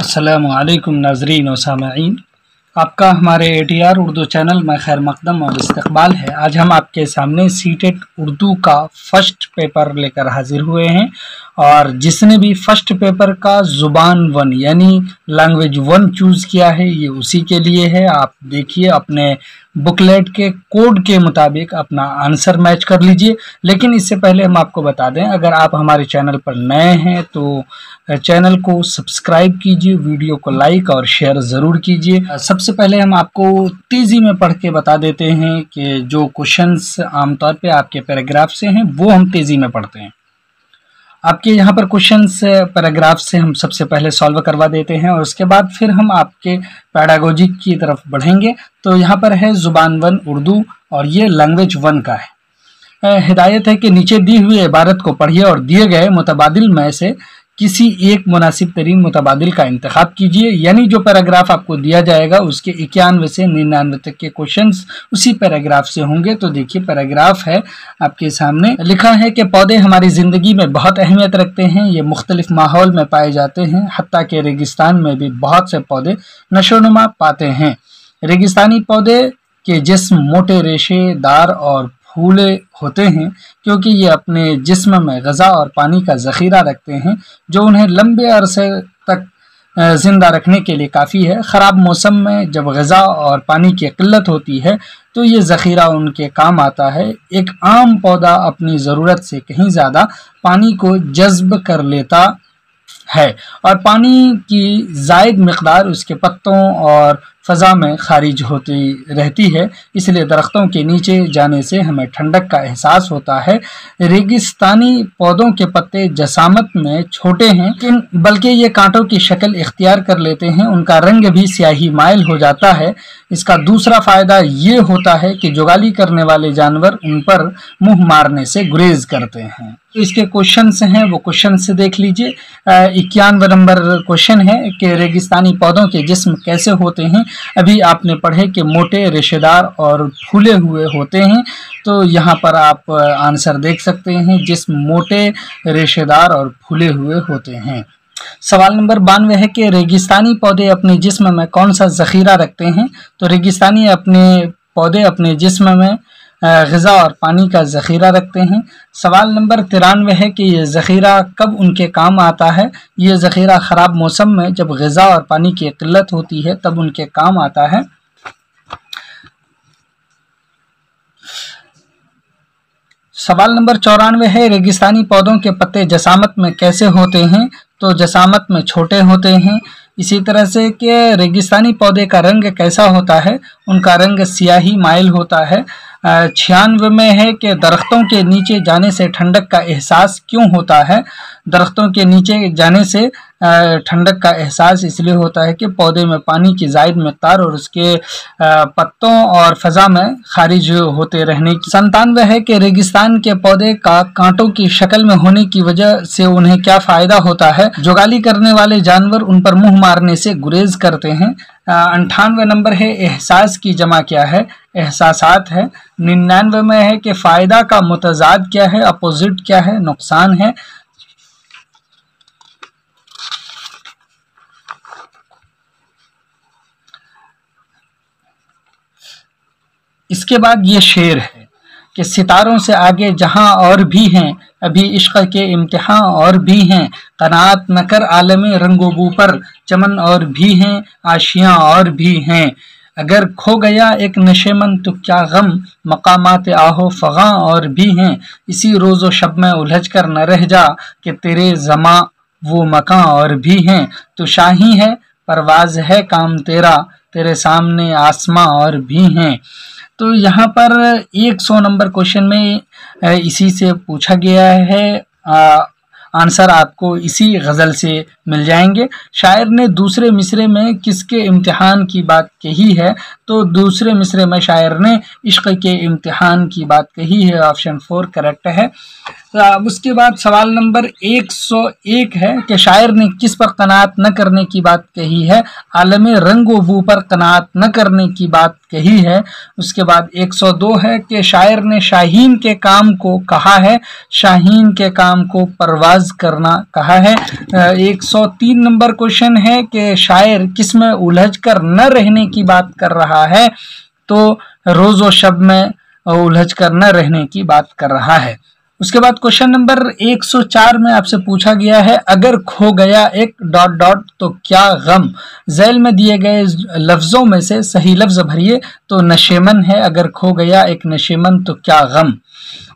अस्सलामु अलैकुम नाज़रीन व सामईन, आपका हमारे ATR उर्दू चैनल में खैर मकदम और इस्तकबाल है। आज हम आपके सामने सीटेट उर्दू का फर्स्ट पेपर लेकर हाजिर हुए हैं और जिसने भी फर्स्ट पेपर का ज़ुबान 1 यानी लैंग्वेज 1 चूज़ किया है ये उसी के लिए है। आप देखिए अपने बुकलेट के कोड के मुताबिक अपना आंसर मैच कर लीजिए। लेकिन इससे पहले हम आपको बता दें, अगर आप हमारे चैनल पर नए हैं तो चैनल को सब्सक्राइब कीजिए, वीडियो को लाइक और शेयर ज़रूर कीजिए। सबसे पहले हम आपको तेज़ी में पढ़ के बता देते हैं कि जो क्वेश्चंस आमतौर पे आपके पैराग्राफ से हैं वो हम तेज़ी में पढ़ते हैं। आपके यहाँ पर क्वेश्चंस पैराग्राफ से हम सबसे पहले सॉल्व करवा देते हैं और उसके बाद फिर हम आपके पैडागोजी की तरफ बढ़ेंगे। तो यहाँ पर है ज़ुबान 1 उर्दू और ये लैंग्वेज 1 का है। हिदायत है कि नीचे दी हुई इबारत को पढ़िए और दिए गए मुतबादिल में से किसी एक मुनासिब तरीन मुतबादिल का इंतखाब कीजिए। यानी जो पैराग्राफ आपको दिया जाएगा उसके 91 से 99 तक के क्वेश्चंस उसी पैराग्राफ से होंगे। तो देखिए पैराग्राफ है आपके सामने, लिखा है कि पौधे हमारी ज़िंदगी में बहुत अहमियत रखते हैं। ये मुख्तलिफ माहौल में पाए जाते हैं, हत्ता के रेगिस्तान में भी बहुत से पौधे नशोनुमा पाते हैं। रेगिस्तानी पौधे के जिस्म मोटे रेशेदार और फूले होते हैं क्योंकि ये अपने जिस्म में ग़िज़ा और पानी का ज़ख़ीरा रखते हैं जो उन्हें लंबे अरसे तक ज़िंदा रखने के लिए काफ़ी है। ख़राब मौसम में जब ग़िज़ा और पानी की किल्लत होती है तो ये ज़ख़ीरा उनके काम आता है। एक आम पौधा अपनी ज़रूरत से कहीं ज़्यादा पानी को जज़्ब कर लेता है और पानी की ज़ायद मिक़दार उसके पत्तों और फ़ज़ा में खारिज होती रहती है, इसलिए दरख्तों के नीचे जाने से हमें ठंडक का एहसास होता है। रेगिस्तानी पौधों के पत्ते जसामत में छोटे हैं लेकिन बल्कि ये कांटों की शक्ल इख्तियार कर लेते हैं, उनका रंग भी स्याही माइल हो जाता है। इसका दूसरा फ़ायदा ये होता है कि जुगाली करने वाले जानवर उन पर मुँह मारने से गुरेज करते हैं। तो इसके क्वेश्चंस हैं वो क्वेश्चन से देख लीजिए। 91 नंबर क्वेश्चन है कि रेगिस्तानी पौधों के जिस्म कैसे होते हैं। अभी आपने पढ़े कि मोटे रेशेदार और फूले हुए होते हैं, तो यहाँ पर आप आंसर देख सकते हैं, जिस्म मोटे रेशेदार और फूले हुए होते हैं। सवाल नंबर 92 है कि रेगिस्तानी पौधे अपने जिस्म में कौन सा ज़ख़ीरा रखते हैं। तो रेगिस्तानी पौधे अपने जिस्म में ग़िज़ा और पानी का ज़ख़ीरा रखते हैं। सवाल नंबर 93 है कि ये ज़ख़ीरा कब उनके काम आता है। ये ज़ख़ीरा ख़राब मौसम में जब ग़िज़ा और पानी की किल्लत होती है तब उनके काम आता है। सवाल नंबर 94 है रेगिस्तानी पौधों के पत्ते जसामत में कैसे होते हैं। तो जसामत में छोटे होते हैं। इसी तरह से कि रेगिस्तानी पौधे का रंग कैसा होता है, उनका रंग स्याही माइल होता है। 96 में है कि दरख्तों के नीचे जाने से ठंडक का एहसास क्यों होता है। दरख्तों के नीचे जाने से ठंडक का एहसास इसलिए होता है कि पौधे में पानी की ज़ायद मिक़दार और उसके पत्तों और फ़ज़ा में खारिज होते रहने की। 97 है कि रेगिस्तान के पौधे का कांटों की शक्ल में होने की वजह से उन्हें क्या फ़ायदा होता है। जुगाली करने वाले जानवर उन पर मुँह मारने से गुरेज करते हैं। 98 नंबर है एहसास की जमा क्या है, एहसासात है। 99 में है कि फ़ायदा का मुतज़ाद क्या है, अपोजिट क्या है, नुकसान है। इसके बाद ये शेर है कि सितारों से आगे जहां और भी हैं, अभी इश्क के इम्तिहान और भी हैं। क़नाअत न कर आलमे रंगोबू पर, चमन और भी हैं, आशियाँ और भी हैं। अगर खो गया एक नशेमन तो क्या गम, मकामात आहो फ़ग़ां और भी हैं। इसी रोज़ व शब में उलझ कर न रह जा कि तेरे ज़मा वो मकां और भी हैं। तो शाही है परवाज़ है काम तेरा, तेरे सामने आसमां और भी हैं। तो यहाँ पर 100 नंबर क्वेश्चन में इसी से पूछा गया है। आंसर आपको इसी गज़ल से मिल जाएंगे। शायर ने दूसरे मिसरे में किसके इम्तिहान की बात कही है। तो दूसरे मिसरे में शायर ने इश्क के इम्तिहान की बात कही है। ऑप्शन 4 करेक्ट है। उसके बाद सवाल नंबर 101 है कि शायर ने किस पर क़नाअत न करने की बात कही है। आलमे रंग व बू पर क़नाअत न करने की बात कही है। उसके बाद 102 है कि शायर ने शाहीन के काम को कहा है, शाहीन के काम को परवाज़ करना कहा है। 103 103 नंबर क्वेश्चन है कि शायर किस में उलझ कर न रहने की बात कर रहा है, तो रोज़ो शब में उलझ कर न रहने की बात कर रहा है। उसके बाद क्वेश्चन नंबर 104 में आपसे पूछा गया है, अगर खो गया एक ... तो क्या गम। झैल में दिए गए लफ्ज़ों में से सही लफ्ज़ भरिए, तो नशेमन है, अगर खो गया एक नशेमन तो क्या गम।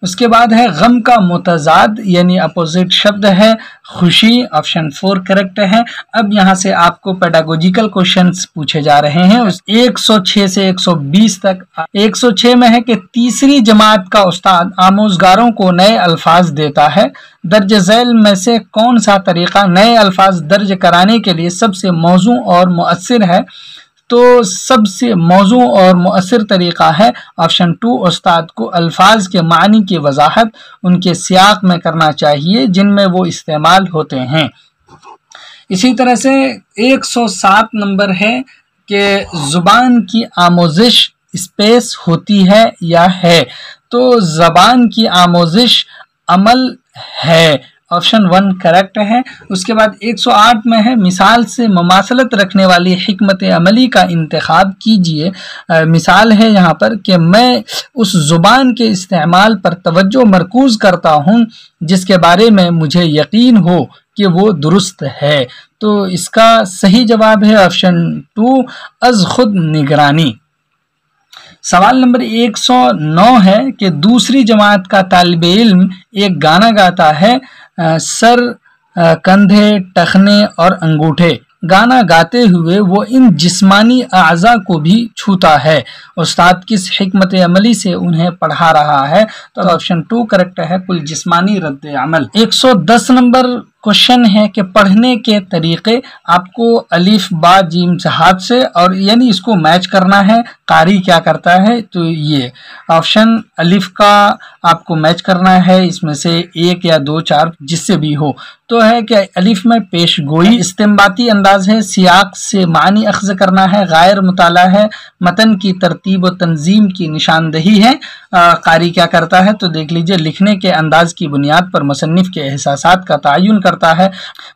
उसके बाद है गम का मुतजाद यानी अपोजिट शब्द है खुशी, ऑप्शन 4 करेक्ट है। अब यहाँ से आपको पेडागोजिकल क्वेश्चंस पूछे जा रहे हैं 106 से 120 तक। 106 में है कि तीसरी जमात का उस्ताद आमोजगारों को नए अल्फाज देता है, दर्ज झैल में से कौन सा तरीका नए अल्फाज दर्ज कराने के लिए सबसे मौजू और मुअस्सिर है, तो सबसे मौजू और मुअस्सिर तरीका है ऑप्शन 2, उस्ताद को अल्फाज के मानी की वजाहत उनके सियाक में करना चाहिए जिनमें वो इस्तेमाल होते हैं। इसी तरह से 107 नंबर है कि ज़ुबान की आमोजिश स्पेस होती है या है, तो ज़बान की आमोजिश अमल है, ऑप्शन 1 करेक्ट है। उसके बाद 108 में है मिसाल से ममासलत रखने वाली हिकमत अमली का इंतखाब कीजिए। मिसाल है यहाँ पर कि मैं उस ज़ुबान के इस्तेमाल पर तवज्जो मरकूज़ करता हूँ जिसके बारे में मुझे यकीन हो कि वो दुरुस्त है, तो इसका सही जवाब है ऑप्शन 2 अज़ खुद निगरानी। सवाल नंबर 109 है कि दूसरी जमात का तालिबे इल्म एक गाना गाता है, सर, कंधे, टखने और अंगूठे। गाना गाते हुए वो इन जिस्मानी आज़ा को भी छूता है, उस्ताद किस हिकमत अमली से उन्हें पढ़ा रहा है, तो ऑप्शन 2 करेक्ट है, कुल जिस्मानी रद्द अमल। 110 नंबर क्वेश्चन है कि पढ़ने के तरीके आपको अलिफ बा जीम से हाथ से और यानी इसको मैच करना है। कारी क्या करता है, तो ये ऑप्शन अलिफ का आपको मैच करना है, इसमें से 1 या 2 4 जिससे भी हो। तो है कि अलिफ में पेश गोई इस्तिंबाती अंदाज है, सियाक से मानी अख्ज़ करना है, गायर मुताला है, मतन की तरतीब और तंजीम की निशानदही है। कारी क्या करता है, तो देख लीजिए लिखने के अंदाज की बुनियाद पर मुसन्निफ के एहसासात का तयन करता है,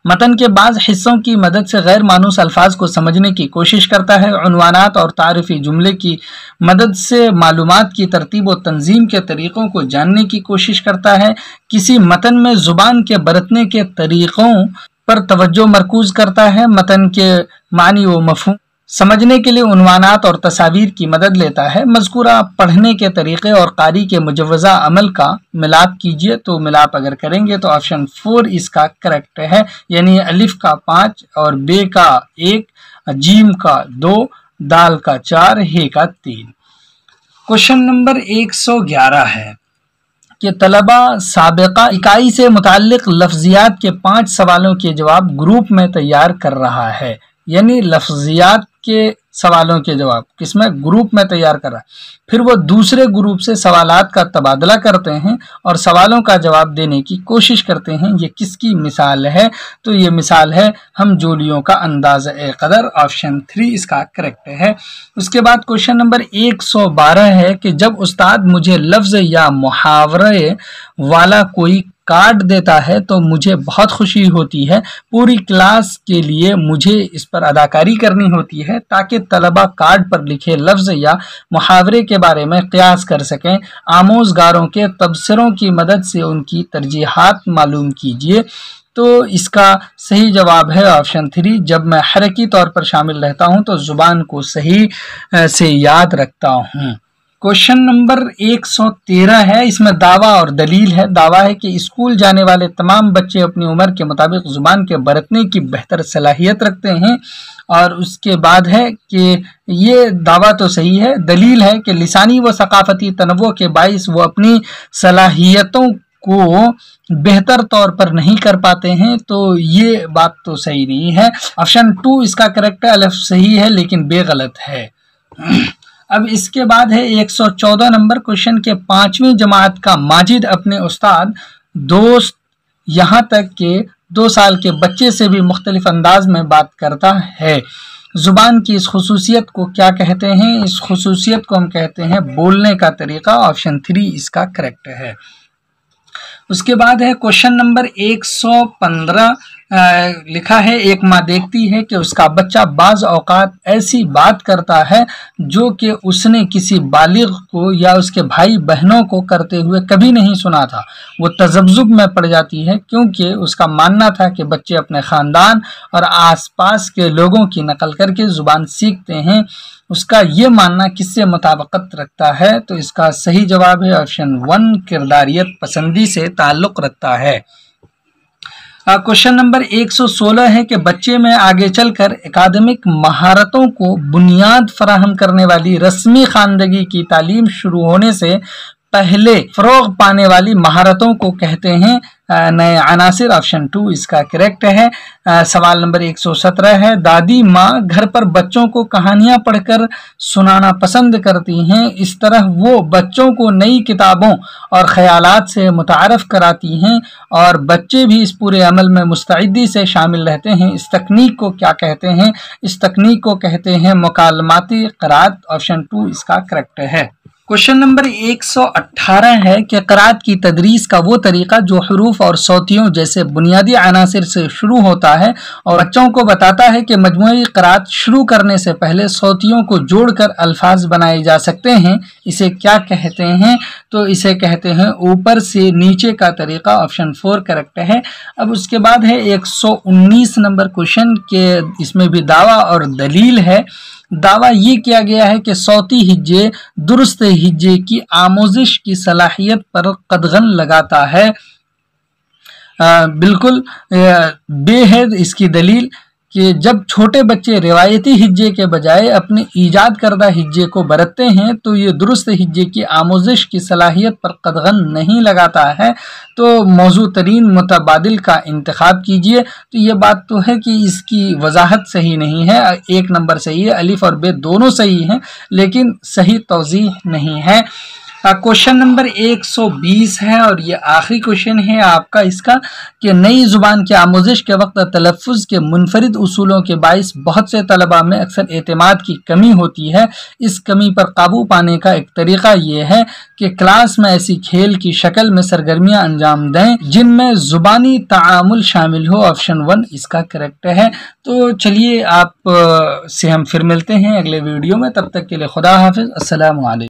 मतन के बाज़ हिस्सों की मदद से गैर मानूस अल्फाज को समझने की कोशिश करता है, उन्वानात और तारीफ़ी जुमले की मदद से मालूमात की तरतीब और तंजीम के तरीक़ों को जानने की कोशिश करता है, किसी मतन में ज़ुबान के बरतने के तरीक़ों पर तवज्जो मरकूज़ करता है, मतन के मानी व मफ़हूम समझने के लिए उन्वानात और तस्वीर की मदद लेता है। मज़कूरा पढ़ने के तरीक़े और कारी के मुजव्वज़ा अमल का मिलाप कीजिए, तो मिलाप अगर करेंगे तो ऑप्शन 4 इसका करेक्ट है, यानी अलिफ का 5 और बे का 1, जीम का 2, दाल का 4, हे का 3। क्वेश्चन नंबर 111 है कि तलबा साबिका इकाई से मुताल्लिक लफ्ज़ियात के 5 सवालों के जवाब ग्रुप में तैयार कर रहा है, यानी लफ्ज़ियात के सवालों के जवाब किसमें ग्रुप में तैयार कर रहा है, फिर वो दूसरे ग्रुप से सवालात का तबादला करते हैं और सवालों का जवाब देने की कोशिश करते हैं। ये किसकी मिसाल है, तो ये मिसाल है हम जोलियों का अंदाज़ा क़दर, ऑप्शन 3 इसका करेक्ट है। उसके बाद क्वेश्चन नंबर 112 है कि जब उस्ताद मुझे लफ्ज़ या मुहावरे वाला कोई कार्ड देता है तो मुझे बहुत खुशी होती है, पूरी क्लास के लिए मुझे इस पर अदाकारी करनी होती है ताकि तलबा कार्ड पर लिखे लफ्ज़ या मुहावरे के बारे में क़यास कर सकें। आमोज़गारों के तबसरों की मदद से उनकी तरजीहात मालूम कीजिए, तो इसका सही जवाब है ऑप्शन 3 जब मैं हरकी तौर पर शामिल रहता हूँ तो ज़ुबान को सही से याद रखता हूँ। क्वेश्चन नंबर 113 है, इसमें दावा और दलील है। दावा है कि स्कूल जाने वाले तमाम बच्चे अपनी उम्र के मुताबिक ज़ुबान के बरतने की बेहतर सलाहियत रखते हैं, और उसके बाद है कि ये दावा तो सही है। दलील है कि लिसानी व सकाफ़ती तनव्वुर के बाइस वो अपनी सलाहियतों को बेहतर तौर पर नहीं कर पाते हैं, तो ये बात तो सही नहीं है। ऑप्शन 2 इसका करेक्ट है, अलिफ सही है लेकिन बे गलत है। अब इसके बाद है 114 नंबर क्वेश्चन के 5वीं जमात का माजिद अपने उस्ताद, दोस्त, यहाँ तक के 2 साल के बच्चे से भी मुख्तलिफ अंदाज में बात करता है। ज़ुबान की इस खुसूसियत को क्या कहते हैं? इस खुसूसियत को हम कहते हैं बोलने का तरीका, ऑप्शन 3 इसका करेक्ट है। उसके बाद है क्वेश्चन नंबर 115 लिखा है, एक माँ देखती है कि उसका बच्चा बाज़ औक़ात ऐसी बात करता है जो कि उसने किसी बालिग को या उसके भाई बहनों को करते हुए कभी नहीं सुना था। वो तज़ब्ज़ुब में पड़ जाती है क्योंकि उसका मानना था कि बच्चे अपने ख़ानदान और आसपास के लोगों की नकल करके ज़ुबान सीखते हैं। उसका ये मानना किससे मुताबिकत रखता है? तो इसका सही जवाब है ऑप्शन 1, किरदारियत पसंदी से ताल्लुक़ रखता है। क्वेश्चन नंबर 116 है कि बच्चे में आगे चलकर एकेडमिक महारतों को बुनियाद फराहम करने वाली रस्मी खानदगी की तालीम शुरू होने से पहले फ़रोग़ पाने वाली महारतों को कहते हैं नए अनासिर। ऑप्शन 2 इसका करेक्ट है। सवाल नंबर 117 है, दादी माँ घर पर बच्चों को कहानियाँ पढ़कर सुनाना पसंद करती हैं। इस तरह वो बच्चों को नई किताबों और ख़यालात से मुतारफ़ कराती हैं और बच्चे भी इस पूरे अमल में मुस्तैदी से शामिल रहते हैं। इस तकनीक को क्या कहते हैं? इस तकनीक को कहते हैं मुकालमाती क़िराअत। ऑप्शन 2 इसका करेक्ट है। क्वेश्चन नंबर 118 है कि क़िराअत की तदरीस का वो तरीक़ा जो हरूफ और सौतियों जैसे बुनियादी अनासिर से शुरू होता है और बच्चों को बताता है कि मजमूई क़िराअत शुरू करने से पहले सौतियों को जोड़कर अल्फाज बनाए जा सकते हैं, इसे क्या कहते हैं? तो इसे कहते हैं ऊपर से नीचे का तरीक़ा। ऑप्शन 4 करेक्ट है। अब उसके बाद है 119 नंबर क्वेश्चन के इसमें भी दावा और दलील है। दावा ये किया गया है कि सौती हिज्जे दुरुस्त हिज्जे की आमोजिश की सलाहियत पर कदगन लगाता है। बिल्कुल बेहद इसकी दलील कि जब छोटे बच्चे रिवायती हिज्जे के बजाय अपने ईजाद करदा हिज्जे को बरतते हैं तो ये दुरुस्त हिज्जे की आमोजिश की सलाहियत पर कदगन नहीं लगाता है। तो मौजू तरीन मुतबादिल का इंतखाब कीजिए। तो ये बात तो है कि इसकी वजाहत सही नहीं है। 1 नंबर सही है, अलिफ और बे दोनों सही हैं, लेकिन सही तौज़ीह नहीं है। क्वेश्चन नंबर 120 है और ये आखिरी क्वेश्चन है आपका इसका कि नई ज़ुबान की आमोजिश के वक्त तलफ़्फ़ुज़ के मुनफरिद उसूलों के बाइस बहुत से तलबा में अक्सर एतमाद की कमी होती है। इस कमी पर काबू पाने का एक तरीक़ा ये है कि क्लास में ऐसी खेल की शक्ल में सरगर्मियाँ अंजाम दें जिनमें ज़ुबानी तामुल शामिल हो। ऑप्शन 1 इसका करेक्ट है। तो चलिए आप से हम फिर मिलते हैं अगले वीडियो में। तब तक के लिए खुदा हाफिज़। अस्सलामु अलैकुम।